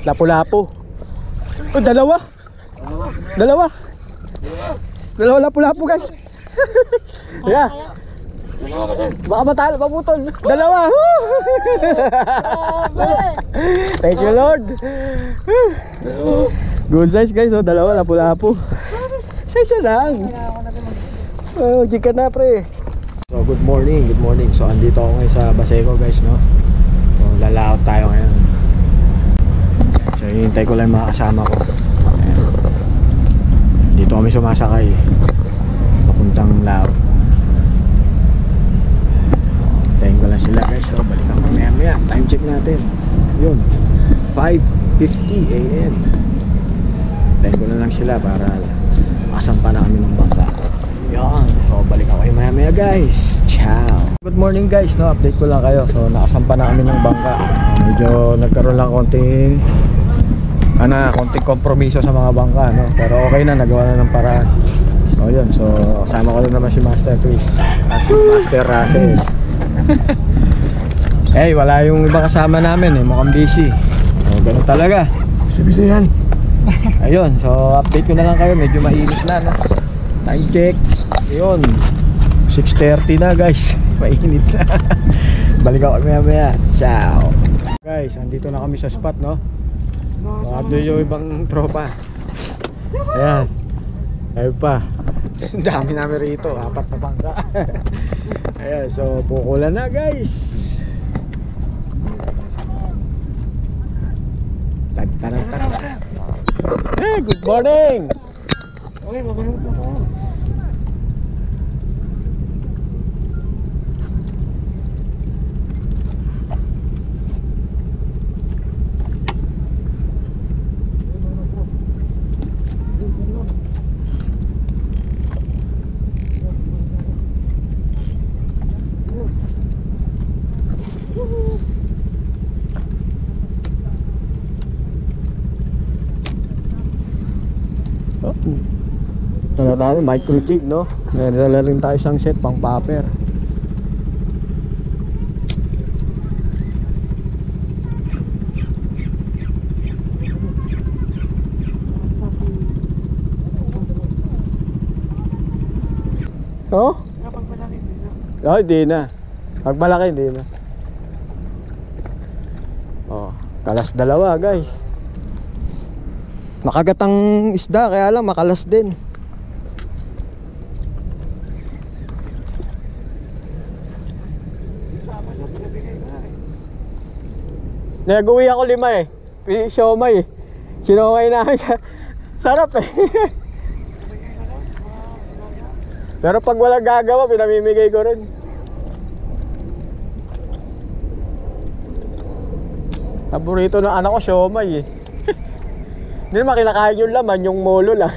Lapu-lapu. Oh, dalawa. Dalawa. Dalawa lapu-lapu guys. Yeah. Baka matalo, maputol. Dalawa. Thank you Lord. Good size guys, oh, dalawa lapu-lapu. Isa lang. Oh, jika na pre. So good morning, good morning. So andito ako ngayon sa Baseco guys, no. So lalaot tayo ngayon. So hinihintay ko lang yung mga kasama ko. Ayan. Dito kami sumasakay papuntang Lao. Hintayin ko lang sila guys. So balikan ko maya. Time check natin. Yun, 5:50 AM. Hintayin ko na lang sila para makasampa na kami ng bangka. Yan. So balik ako kayo maya guys. Ciao. Good morning guys, no. Update ko lang kayo. So nakasampa na kami ng bangka. Medyo nagkaroon lang konting kompromiso sa mga bangka, no. Pero okay na, nagawa na ng paraan. So yun. So kasama ko na naman si Master Chris at si Master Russell. Eh wala yung iba kasama namin eh. Mukhang busy. So ganun talaga. Busy yan. Ayun. So update ko na lang kayo. Medyo mainit na, no. Time check. Yun, 6:30 na guys. Mainit na. Balik ako maya. Ciao. Guys, andito na kami sa spot, no. Ando yung ibang tropa. Ayan. Ayun pa. Dami namin rito. 4 na bangka. Ayan, so pukulan na guys. Tan. Hey, good morning. Okay, mabanong po ako. Dala tayo micro jig, no. Dala rin tayo isang set pang paper. Oh? Pag malaki hindi na. Oh, hindi na. Pag malaki hindi na. Oh, kalas dalawa guys. Nakagat ang isda, kaya lang makalas din. Nag-uwi ako 5 eh. Siomay eh. Sinomay namin siya. Sarap eh. Pero pag walang gagawa, pinamimigay ko rin. Paborito ng anak ko, siomay eh. Hindi naman kinakain yung laman, yung molo lang.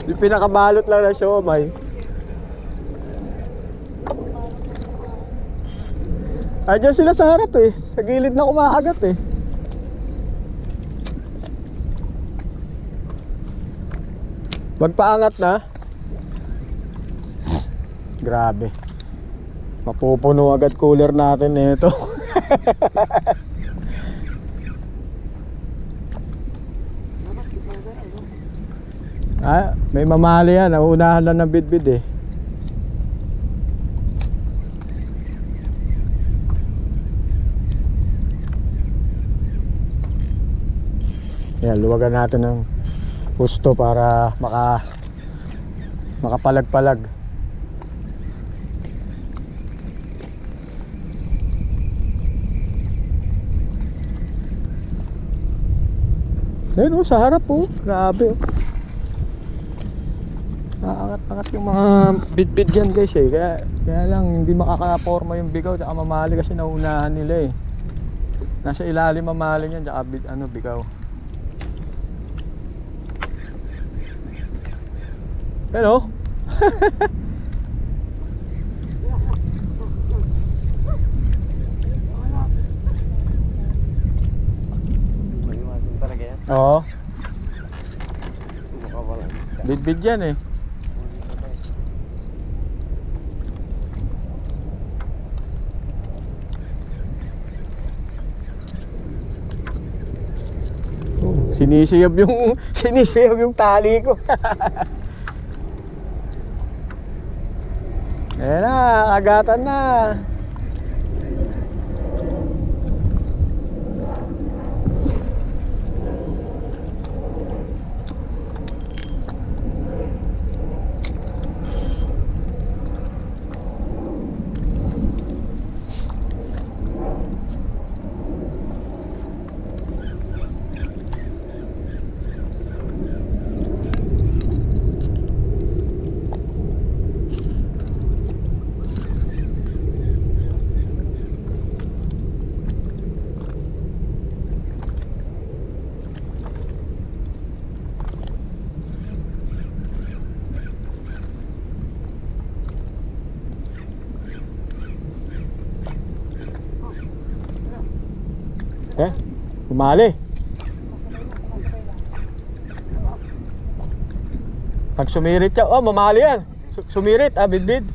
Yung pinakabalot lang na siomay. Ayun sila sa harap eh. Sa gilid na kumakagat eh. Magpaangat na. Grabe. Mapupuno agad cooler natin nito. Ah, may mamali yan. Nauunahan lang ng bidbid eh. Yan, luwagan natin ng husto para makapalag-palag. Ayun oh, sa harap oh. Grabe oh. Naangat-angat yung mga bid-bid dyan guys eh. Kaya lang hindi makakaporma yung bigaw tsaka mamali kasi nauunahan nila eh. Nasa ilalim mamali niyan tsaka bigaw. Hello. Oo. Bid-bid yan eh. Sinisiyab yung tali ko. Ayan na, agatan na. Umali. Pag sumirit siya, mamali yan. Sumirit, bidbid.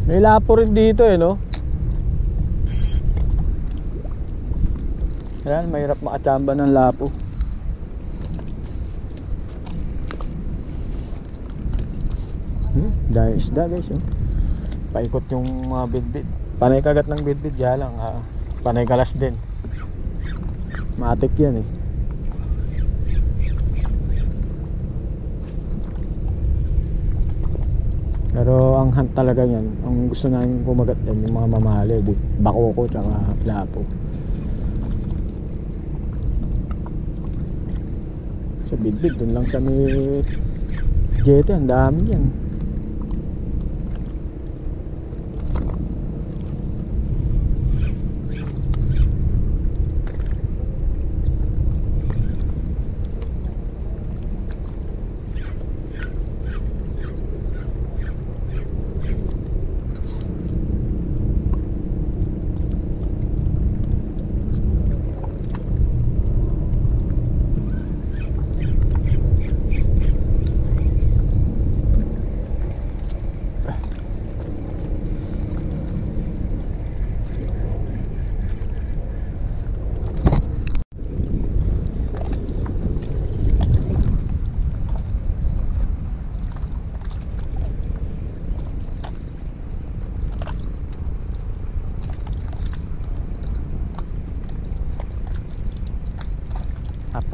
May lapo rin dito no? Ayan, mahirap makachamba ng lapo. Dahil isda guys paikot yung mga bidbid. Panay kagat ng bidbid, ya lang panay kalas din. Matik yan Pero ang hunt talaga yan, ang gusto namin kumagat yan, yung mga mamahali, bakoko tsaka lapo. Sa bidbid, dun lang sa may Jete, ang dami yan.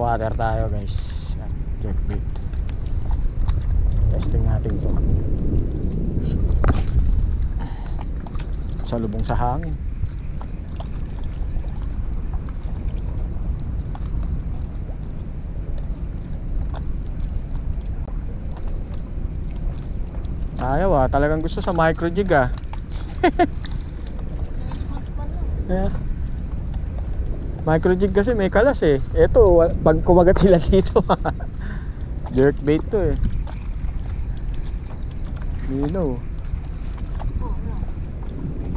Water tayo guys, jerkbait. Testing natin to sa lubong sa hangin. Ayaw talagang gusto sa micro jig yeah. Micro jig kasi may kalas Ito, pag kumagat sila dito jerkbait to Nino.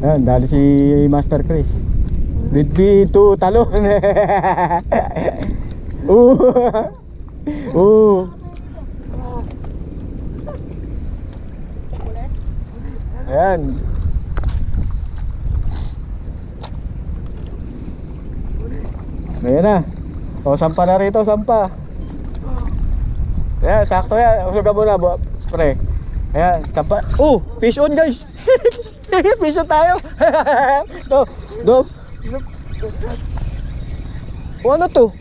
Ayan, dali si Master Chris. Bidbid to talon. Ayan. Ayan na. Sampa na rito, sampa. Ayan, sakto yan. Usugan mo na, pre. Ayan, sampa. Fish on guys. Fish on tayo. Ano to?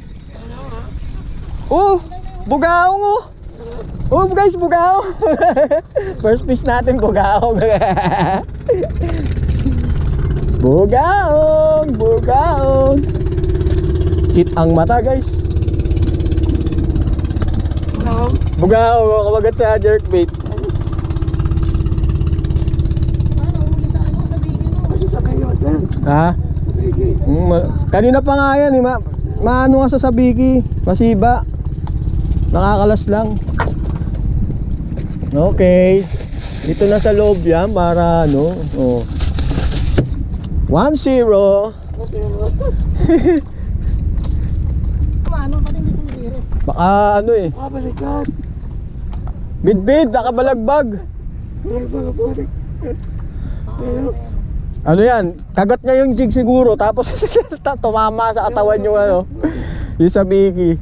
Bugaong guys, bugaong. First fish natin, bugaong. Bugaong. Hit ang mata guys. Bugaong, kumagat sa jerkbait. Kanina pa nga yan maano nga sa sabiki, masiba. Nakakalas lang. Okay. Dito na sa loob yan para 1-0. ano, pati hindi sumigirit. Baka ano eh. Balikat. Bidbid, nakabalagbag. Ano yan? Kagat niya yung jig siguro. Tapos tumama sa katawan yung ano. Yung sa biki.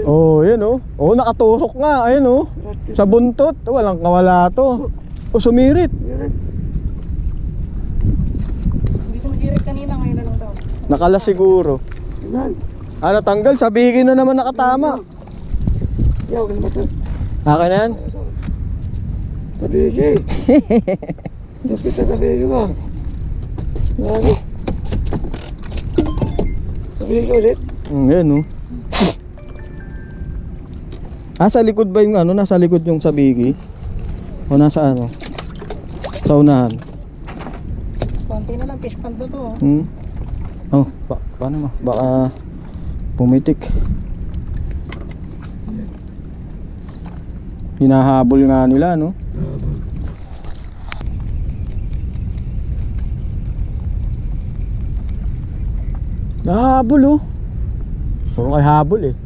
Oh, yan oh. Oh, nakatusok nga. Ayun oh. Sa buntot. Walang kawala to. O sumirit. Hindi sumigirit kanina, ngayon na lang daw. Nakala siguro. Ano, tanggal. Sa biki na naman nakatama. Akin na yan? Sa biki. Kita sa biki mo. Sa biki ulit. Yan oh. Sa likod ba yung ano? Nasa likod yung sabiki? O nasa ano? Sa unahan? Konti na lang, fish pond to. Oh, paano mo? Baka pumitik. Hinahabol nga nila, no? Nahabol, oh. Puro kay habol, eh.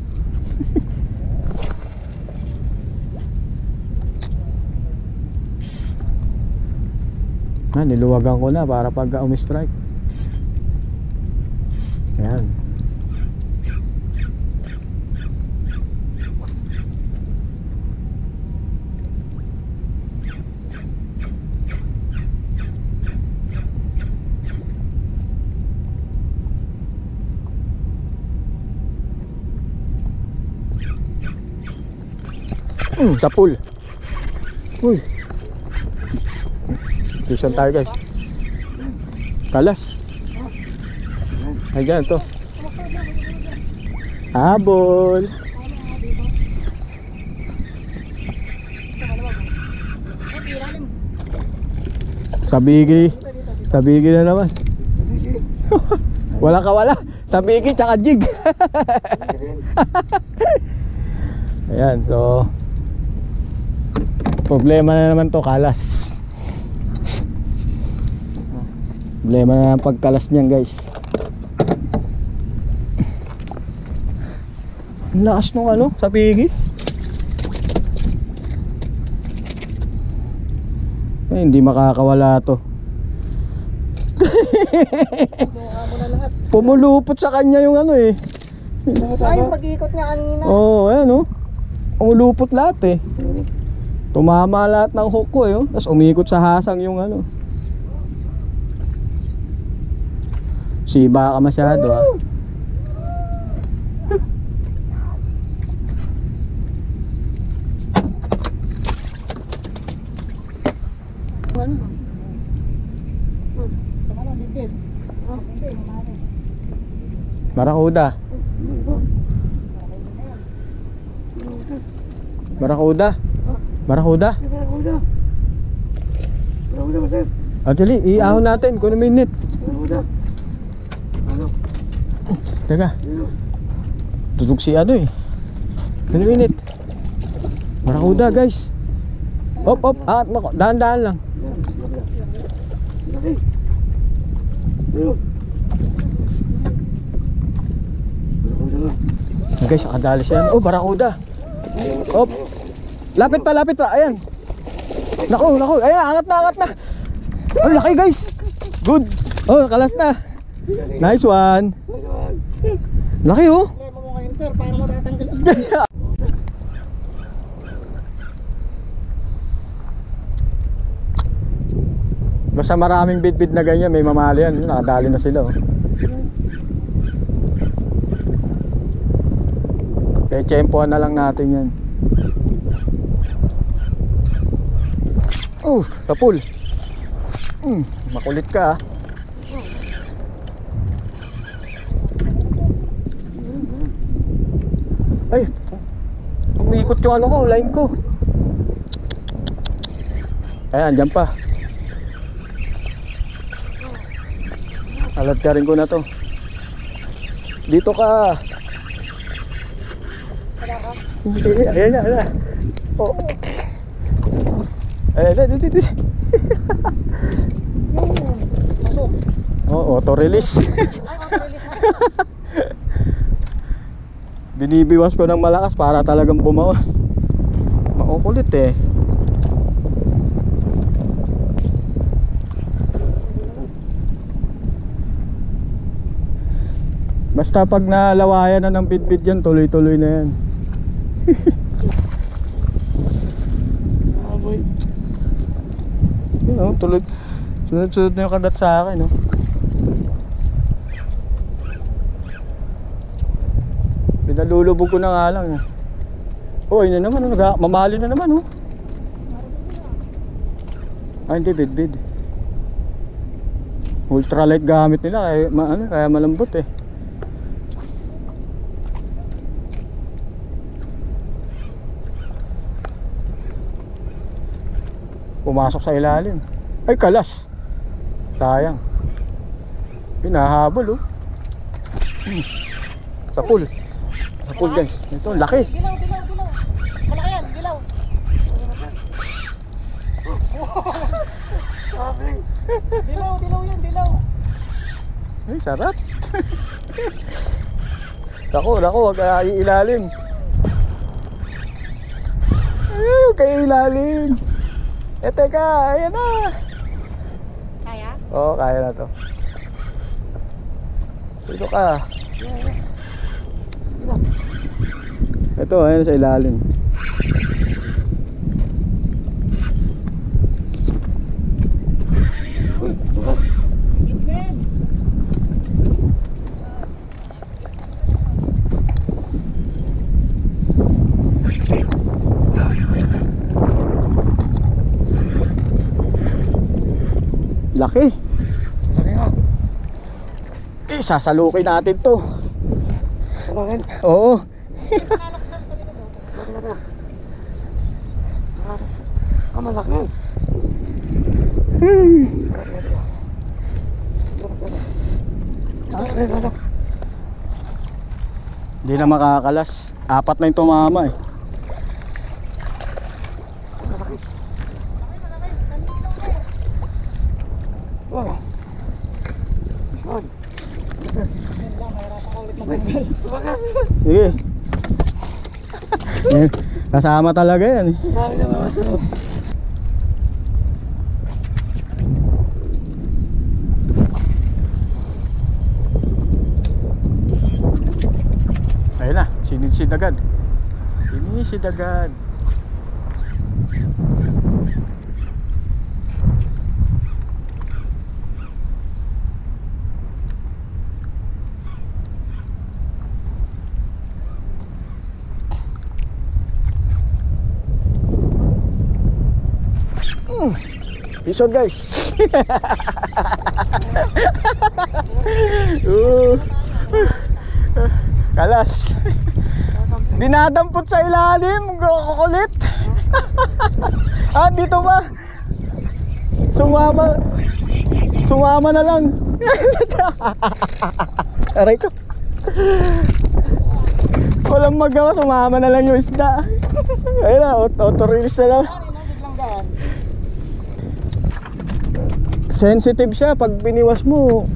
Niluwagan ko na para pag umi-strike. Ayan. Tapul. Uy. Tusan tayo guys. Kalas. Ayan to. Habol. Sabigi. Sabigi na naman. Wala ka wala. Sabigi tsaka jig. Ayan, so problema na naman to, kalas. Problema na ng pagkalas niyan guys. Ang lakas nung ano, sabigi. Ay, hindi makakawala to. Pumulupot sa kanya yung ano eh. Ay, pag-ikot niya kanina. Oo, ayan oh. Pumulupot lahat eh. Tumama lahat ng hook ko eh oh. Tapos umikot sa hasang yung ano. Siba ka masyado ah. Barakuda. Barakuda. Barakuda. Actually, iahon natin kung may minute. Teka. Tutug si ano eh. Kung minute. Barakuda guys. Op, op. Dahan-dahan lang. Guys, nakadali siya. Oh, barakuda. Op. Lapit pa, lapit pa. Ayan. Naku, naku. Ayan, angat na, angat na. Oh, laki guys. Good. Oh, kalas na. Nice one. Laki oh. Problema mo ngayon sir, paano matatanggal? Basta maraming bit-bit na ganyan, may mamali yan. Nakadali na sila oh. Kaya tiyempohan na lang natin yan. Oh, tapul. Makulit ka ah. Ay, umikot yung ano ko, line ko. Ayan, dyan pa. Alad ka rin ko na to. Dito ka. Ayan na, ayan na. Oh. Ayan na, dito. Oh, auto release. Binibiwas ko ng malakas para talagang bumawas. Makukulit eh. Basta pag nalawayan na ng bit-bit yan, tuloy-tuloy na yan. Aboy. Yun o, tuloy. Sunod-sunod na yung kagat sa akin o. Pinalulubog ko na nga lang eh. Oh, yun na naman, mamali na naman oh. Ah, hindi, bid-bid. Ultralight gamit nila kaya malambot eh. Pumasok sa ilalim. Ay, kalas. Sayang. Pinahabol oh. Sa pool. Sa pool guys. Ito, laki. Dilaw. Malaki yan, dilaw. Dilaw yan, dilaw. Ay, sarap. Nako, wag ilalim. Ay, kay ilalim. Teka, ayan na. Kaya? Oo, kaya na to. Dito ka. Ito, ayan sa ilalim. Laki. Laki nga. Sasalukin natin to. Bakit? Oo. Malaki. Hindi na makakalas. 4 na yung tumama eh. Wow. Sige. Kasama talaga yan eh. Ayun na, sinisid agad. Sinisid agad. Pison guys. Kalas. Dinadampot sa ilalim. Kukulit. Ah, dito ba? Sumama na lang. Aray ko. Walang magawa, sumama na lang yung isda. Ayun na, auto-release na lang. Sensitive siya pag biniwas mo.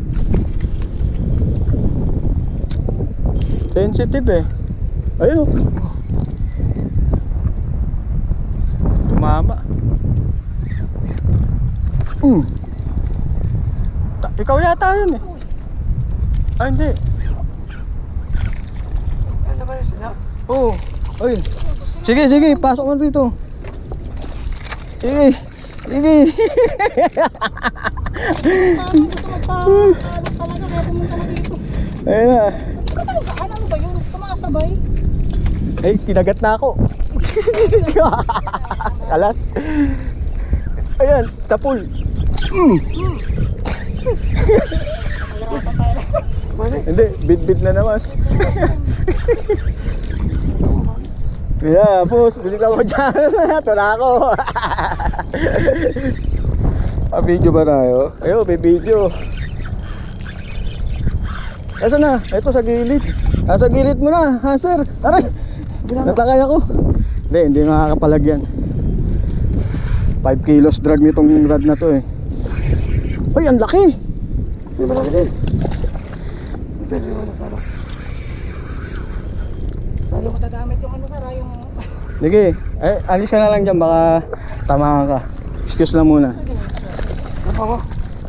Sensitive eh. Ayun oh. Tumama. Ikaw yata yun eh. Ah, hindi. Ano ba yun sila? Oo. Ayun. Sige, pasok mo rito. Sige. Parang gusto magpa-anak talaga kaya pumunta na dito. Ayun na. Ano ba yun? Sumakasabay? Ay, kinagat na ako. Kalas. Ayan, tapul. Hindi, bit-bit na naman. Yeah, boss, bilik lang mo dyan. Ito na ako. Video ba tayo? Ayun, may video. Asa na? Ito sa gilid. Sa gilid mo na, ha sir. Aray, natakay ako. Hindi nakakapalagyan. 5 kilos drag nitong rod na to eh. Ay, ang laki. Hindi malaki din. Lalo matadamit yung ano sara, yung... Sige, alis ka na lang dyan, baka tamahan ka. Excuse lang muna. Ano mo?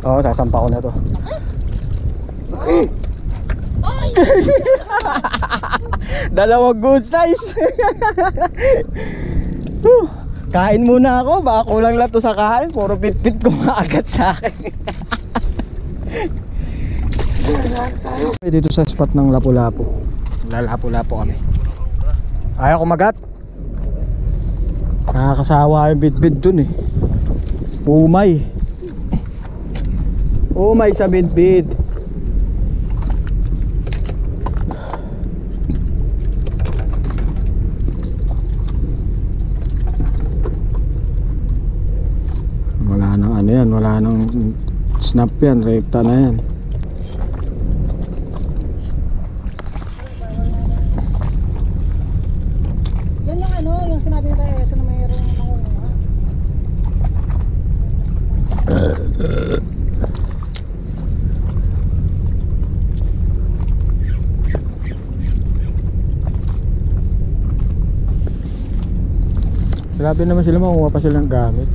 Oo, sasampa ko na to. Dalawang good size. Kain muna ako, baka kulang lang to sa kain. Puro pit-pit kumakagat sa akin. Dito sa spot ng Lapu-Lapu. Lalapu-lapu kami. Ayaw kumagat. Nakakasawa yung bit-bit dun eh. Umay. Umay sa bit-bit. Wala nang ano yan, wala nang snap yan, rekta na yan. Yan yung ano, yung sinabi na tayo, ito na mayroong makuha. Grabe naman sila, makuha pa silang gamit.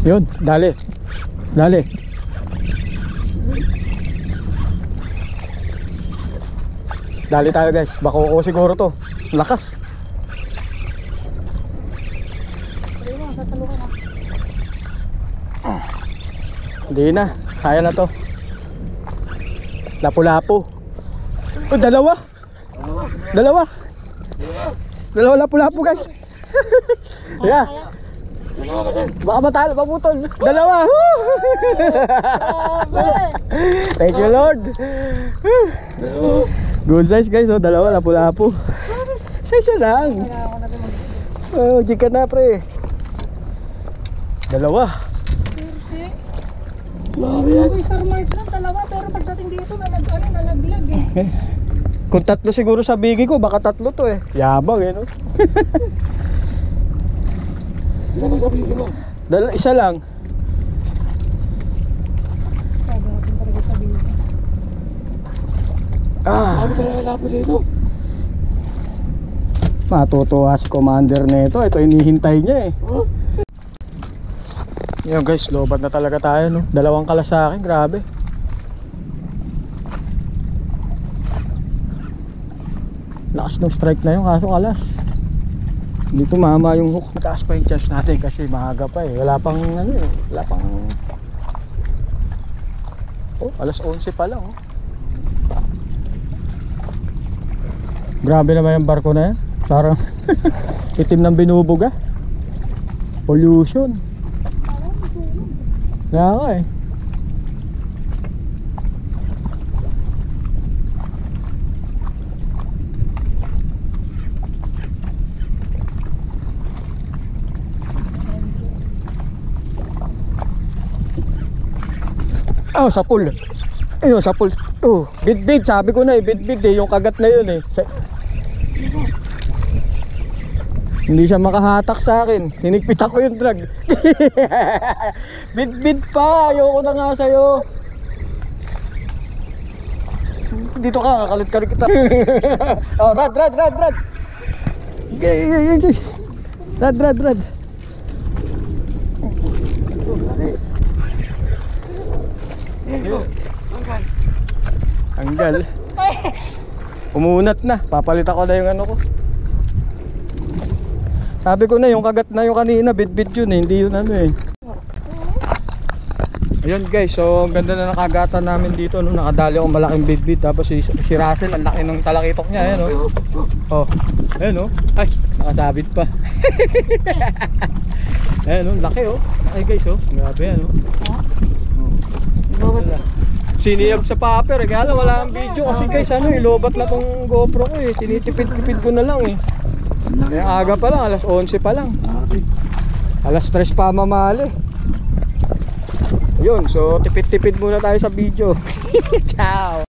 Yun, dali. Dali. Dali tayo guys. Bako siguro to. Lakas. Pwede mo, sasalukan ha. Hindi na. Kaya na to. Lapu-lapu. Oh, dalawa. Dalawa. Dalawa lapu-lapu guys. Yeah. Baka matalo, maputol. Dalawa. Thank you Lord. Good size guys, oh, dalawa lapu-lapu. Isa lang. Oh, di ka na pre. Dalawa. Uy, Sir Mark lang, dalawa, pero pagdating dito, nalaglag eh. Kung tatlo siguro sa bigi ko, baka tatlo to eh. Yabang eh no. Isa lang. Sabi natin talaga sabihin. Ano talaga lapit dito? Matutuwa si commander nito. Ito hinihintay niya eh. Yan guys, lobat na talaga tayo no. Dalawang kalas sa akin, grabe. Lakas ng strike na yung kaso kalas. Hindi tumama yung hook. Mataas pa yung chance natin kasi maaga pa eh. Wala pang ano eh. Wala pang... Oh, alas 11 pa lang oh. Grabe naman yung barko na yan. Parang itim ng binubog ah. Pollution. Kaya nga eh. Oh, sa pool. Ayun, sa pool. Oh, bid-bid. Sabi ko na eh, bid-bid eh. Yung kagat na yun eh. Hindi siya makahatak sa akin. Hinigpit ako yung drag. Bid-bid pa. Ayoko na nga sa'yo. Dito ka, kakalit-kalit kita. Oh, rad. Rad. Tanggal. Umunat na. Papalit ako na yung ano ko. Sabi ko na yung kagat na yung kanina, bit-bit yun eh. Hindi yun ano eh. Ayun guys, so ang ganda na nakagatan namin dito, no? Nakadali akong malaking bidbid. Tapos si Russell, ang laki ng talakitok niya, ayan, oh. Oh, ayan, oh. Ay, nakasabit pa. Ayan, oh, laki, oh. Laki guys, oh. Grabe, yan, oh. Siniyab sa paper, kaya lang wala ang video kasi guys, ano, ilobat na tong GoPro ko, eh. Tinitipid-tipid ko na lang, eh. Kaya aga pa lang, alas 11 pa lang. Alas 3 pa mamali. Yun, so tipid-tipid muna tayo sa video. Ciao.